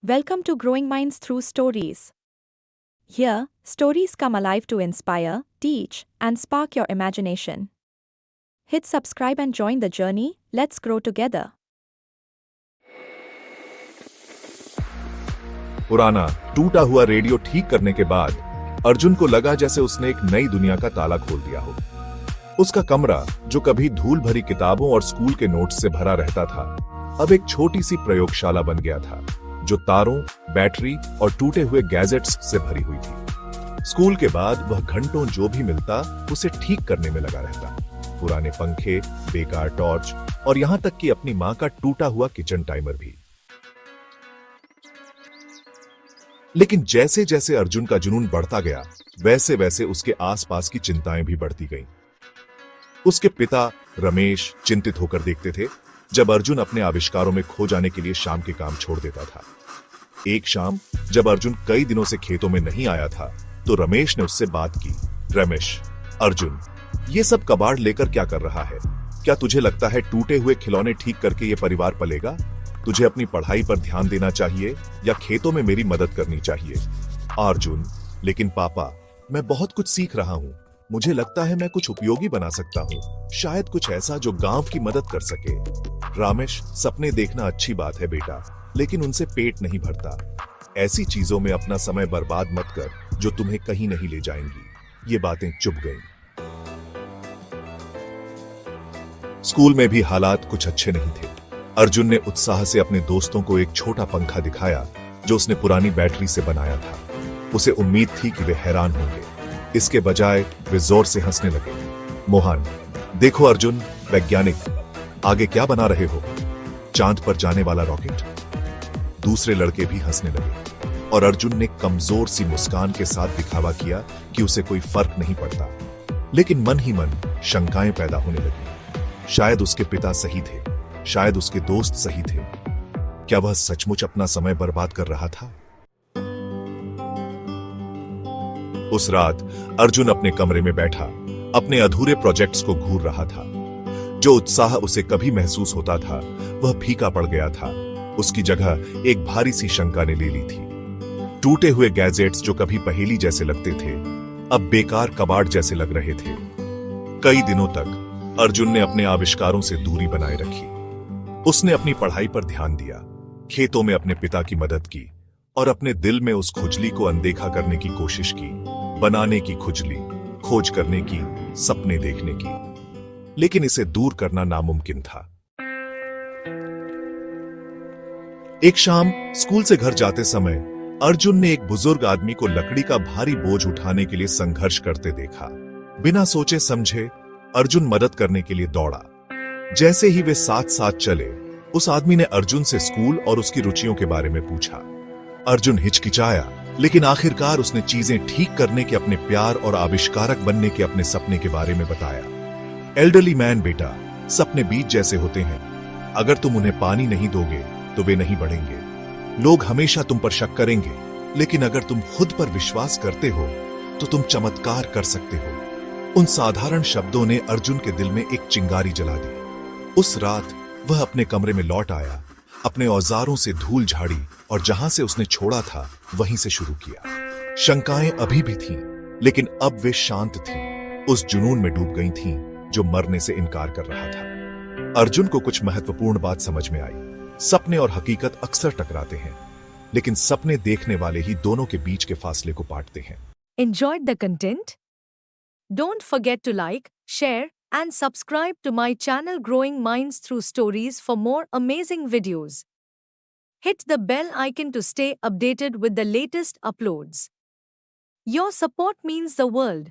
Welcome to Growing Minds Through Stories. Here, stories come alive to inspire, teach, and spark your imagination. Hit subscribe and join the journey. Let's grow together. पुराना टूटा हुआ radio ठीक करने के बाद अर्जुन को लगा जैसे उसने एक नई दुनिया का ताला खोल दिया हो। उसका कमरा, जो कभी धूल भरी किताबों और स्कूल के नोट्स से भरा रहता था, अब एक छोटी सी प्रयोगशाला बन गया था, जो तारों, बैटरी और टूटे हुए गैजेट्स से भरी हुई थी। स्कूल के बाद वह घंटों जो भी मिलता उसे ठीक करने में लगा रहता। पुराने पंखे, बेकार टॉर्च और यहां तक कि अपनी मां का टूटा हुआ किचन टाइमर भी। लेकिन जैसे जैसे अर्जुन का जुनून बढ़ता गया, वैसे वैसे उसके आसपास की चिंताएं भी बढ़ती गईं। उसके पिता रमेश चिंतित होकर देखते थे जब अर्जुन अपने आविष्कारों में खो जाने के लिए शाम के काम छोड़ देता था। एक शाम जब अर्जुन कई दिनों से खेतों में नहीं आया था, तो रमेश ने उससे बात की। रमेश, अर्जुन ये सब कबाड़ लेकर क्या कर रहा है? क्या तुझे लगता है टूटे हुए खिलौने ठीक करके ये परिवार पलेगा? तुझे अपनी पढ़ाई पर ध्यान देना चाहिए या खेतों में मेरी मदद करनी चाहिए? अर्जुन, लेकिन पापा, मैं बहुत कुछ सीख रहा हूँ। मुझे लगता है मैं कुछ उपयोगी बना सकता हूँ, शायद कुछ ऐसा जो गांव की मदद कर सके। रमेश, सपने देखना अच्छी बात है बेटा, लेकिन उनसे पेट नहीं भरता। ऐसी चीजों में अपना समय बर्बाद मत कर जो तुम्हें कहीं नहीं ले जाएंगी। ये बातें चुप गईं। स्कूल में भी हालात कुछ अच्छे नहीं थे। अर्जुन ने उत्साह से अपने दोस्तों को एक छोटा पंखा दिखाया जो उसने पुरानी बैटरी से बनाया था। उसे उम्मीद थी कि वे हैरान होंगे। इसके बजाय वे जोर से हंसने लगे। मोहन, देखो अर्जुन, वैज्ञानिक, आगे क्या बना रहे हो? चांद पर जाने वाला रॉकेट। दूसरे लड़के भी हंसने लगे और अर्जुन ने कमजोर सी मुस्कान के साथ दिखावा किया कि उसे कोई फर्क नहीं पड़ता। लेकिन मन ही मन शंकाएं पैदा होने लगी। शायद उसके पिता सही थे, शायद उसके दोस्त सही थे। क्या वह सचमुच अपना समय बर्बाद कर रहा था? उस रात अर्जुन अपने कमरे में बैठा अपने अधूरे प्रोजेक्ट्स को घूर रहा था। जो उत्साह उसे कभी महसूस होता था, वह फीका पड़ गया था। उसकी जगह एक भारी सी शंका ने ले ली थी। टूटे हुए गैजेट्स जो कभी पहेली जैसे लगते थे, अब बेकार कबाड़ जैसे लग रहे थे। कई दिनों तक अर्जुन ने अपने आविष्कारों से दूरी बनाए रखी। उसने अपनी पढ़ाई पर ध्यान दिया, खेतों में अपने पिता की मदद की और अपने दिल में उस खुजली को अनदेखा करने की कोशिश की। बनाने की खुजली, खोज करने की, सपने देखने की। लेकिन इसे दूर करना नामुमकिन था। एक शाम स्कूल से घर जाते समय अर्जुन ने एक बुजुर्ग आदमी को लकड़ी का भारी बोझ उठाने के लिए संघर्ष करते देखा। बिना सोचे समझे अर्जुन मदद करने के लिए दौड़ा। जैसे ही वे साथ साथ चले, उस आदमी ने अर्जुन से स्कूल और उसकी रुचियों के बारे में पूछा। अर्जुन हिचकिचाया, लेकिन आखिरकार उसने चीजें ठीक करने के अपने प्यार और आविष्कारक बनने के अपने सपने के बारे में बताया। एल्डरली मैन, बेटा, सपने बीज जैसे होते हैं। अगर तुम उन्हें पानी नहीं दोगे तो वे नहीं बढ़ेंगे। लोग हमेशा तुम पर शक करेंगे, लेकिन अगर तुम खुद पर विश्वास करते हो तो तुम चमत्कार कर सकते हो। उन साधारण शब्दों ने अर्जुन के दिल में एक चिंगारी जला दी। उस रात वह अपने कमरे में लौट आया, अपने औजारों से धूल झाड़ी और जहां से उसने छोड़ा था वहीं से शुरू किया। शंकाएं अभी भी थीं, लेकिन अब वे शांत थीं, उस जुनून में डूब गई थीं जो मरने से इनकार कर रहा था। अर्जुन को कुछ महत्वपूर्ण बात समझ में आई। सपने और हकीकत अक्सर टकराते हैं, लेकिन सपने देखने वाले ही दोनों के बीच के फासले को पाटते हैं। Enjoyed the content? Don't forget to like, share, and subscribe to my channel Growing Minds Through Stories for more amazing videos. Hit the bell icon to stay updated with the latest uploads. Your support means the world.